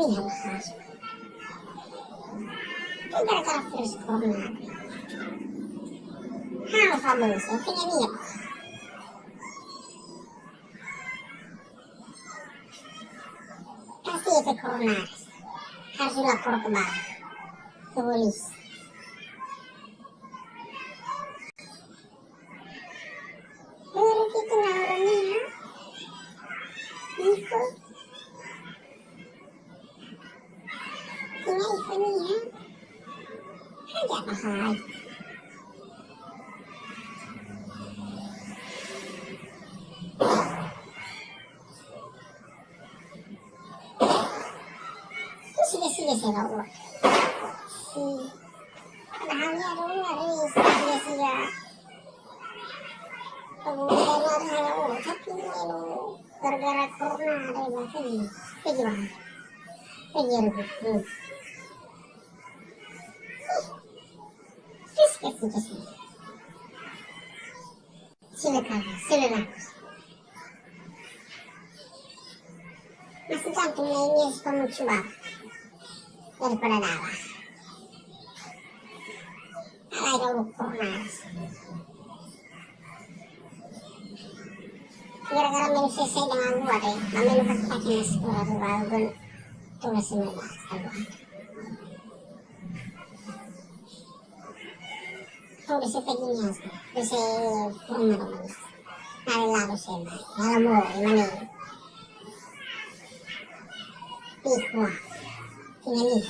iya mahal. Itu gara-gara virus corona. Halo famoso, pengen iya. Kasih efek corona. Harus dilapor ke bank, ke polisi. Baru kita naruhnya, Ivo. Tinggal Ivo nih ya. Ada mahal. Sudah saya tahu. Padahalnya harus sudah. Kemudian ada tapi ini gara-gara corona ada yang pergi bang, pergi rebut. Terus. Silakan. Masih gantung ini kamu coba daripada darah. Ada corona. Gara-gara menu selesai dengan gua deh, menu pakai masker baru tulis ini lah. Kalau bisa begini bisa rumah. Nari lalu saya, lalu ini. Ih, wah, ini nih.